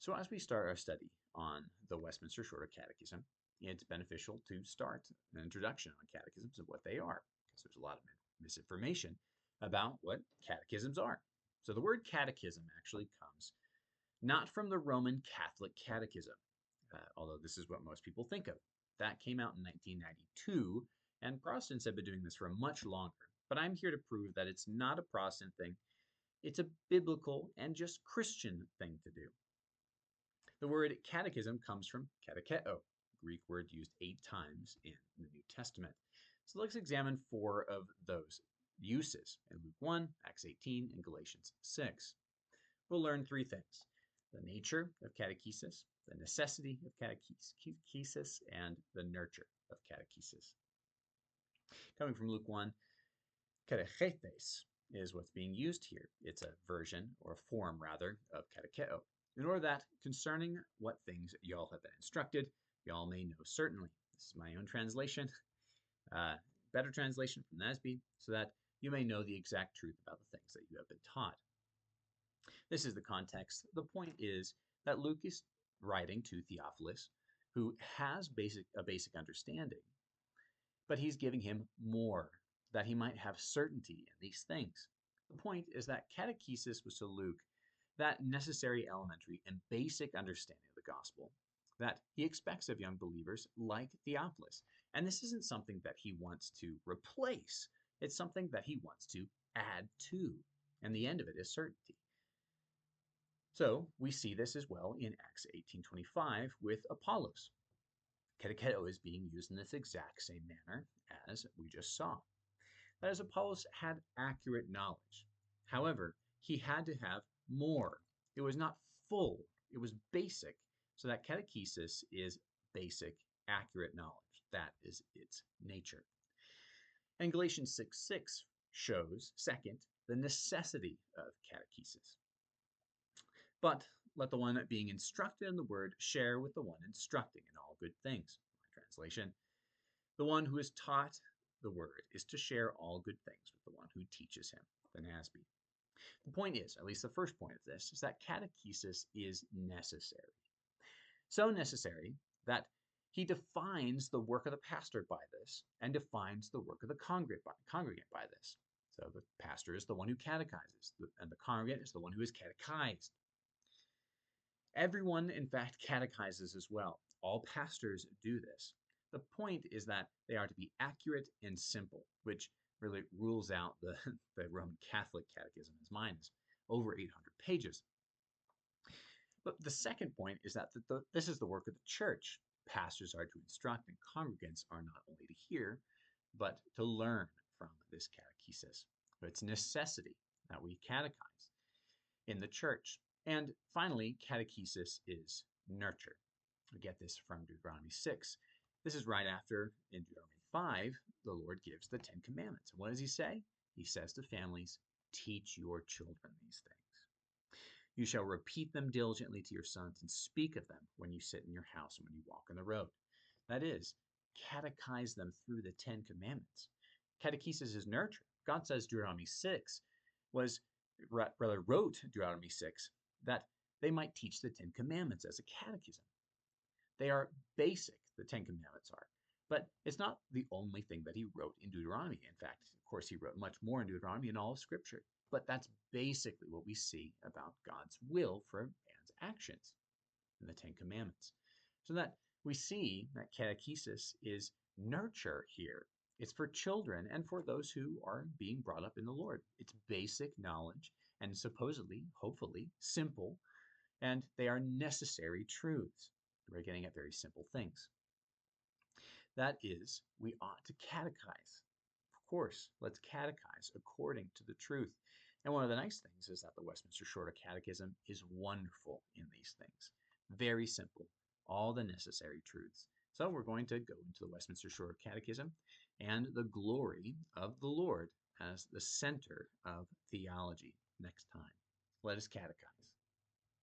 So as we start our study on the Westminster Shorter Catechism, it's beneficial to start an introduction on catechisms and what they are, because there's a lot of misinformation about what catechisms are. So the word catechism actually comes not from the Roman Catholic Catechism, although this is what most people think of. That came out in 1992, and Protestants have been doing this for much longer. But I'm here to prove that it's not a Protestant thing. It's a biblical and just Christian thing to do. The word catechism comes from katecheo, Greek word used 8 times in the New Testament. So let's examine 4 of those uses in Luke 1, Acts 18, and Galatians 6. We'll learn 3 things: the nature of catechesis, the necessity of catechesis, and the nurture of catechesis. Coming from Luke 1, Catechesis is what's being used here. It's a version, or a form rather, of katecheo, in order that concerning what things y'all have been instructed, y'all may know certainly. This is my own translation, better translation from NASB, so that you may know the exact truth about the things that you have been taught. This is the context. The point is that Luke is writing to Theophilus, who has a basic understanding, but he's giving him more, that he might have certainty in these things. The point is that catechesis was to Luke that necessary, elementary, and basic understanding of the gospel that he expects of young believers like Theophilus. And this isn't something that he wants to replace. It's something that he wants to add to. And the end of it is certainty. So we see this as well in Acts 18:25 with Apollos. Katecheo is being used in this exact same manner as we just saw. That is, Apollos had accurate knowledge. However, he had to have more. It was not full, it was basic. So that catechesis is basic, accurate knowledge. That is its nature. And Galatians 6:6 shows, second, the necessity of catechesis. But let the one being instructed in the word share with the one instructing in all good things. My translation: the one who is taught the word is to share all good things with the one who teaches him, the NASB. The point is, at least the first point of this, is that catechesis is necessary. So necessary that he defines the work of the pastor by this and defines the work of the congregant by this. So the pastor is the one who catechizes, and the congregant is the one who is catechized. Everyone, in fact, catechizes as well. All pastors do this. The point is that they are to be accurate and simple, which really rules out the Roman Catholic Catechism, as mine is over 800 pages. But the second point is that this is the work of the church. Pastors are to instruct, and congregants are not only to hear, but to learn from this catechesis. So it's necessity that we catechize in the church. And finally, catechesis is nurture. We get this from Deuteronomy 6. This is right after, in Deuteronomy 5, the Lord gives the 10 Commandments. And what does he say? He says to families, teach your children these things. You shall repeat them diligently to your sons and speak of them when you sit in your house and when you walk on the road. That is, catechize them through the 10 Commandments. Catechesis is nurture. God says Deuteronomy 6 wrote Deuteronomy 6 that they might teach the 10 Commandments as a catechism. They are basic, the 10 Commandments are. But it's not the only thing that he wrote in Deuteronomy. In fact, of course, he wrote much more in Deuteronomy and all of Scripture. But that's basically what we see about God's will for man's actions in the 10 Commandments. So that we see that catechesis is nurture here. It's for children and for those who are being brought up in the Lord. It's basic knowledge and supposedly, hopefully, simple, and they are necessary truths. We're getting at very simple things. That is, we ought to catechize. Of course, let's catechize according to the truth. And one of the nice things is that the Westminster Shorter Catechism is wonderful in these things. Very simple, all the necessary truths. So we're going to go into the Westminster Shorter Catechism and the glory of the Lord as the center of theology next time. Let us catechize.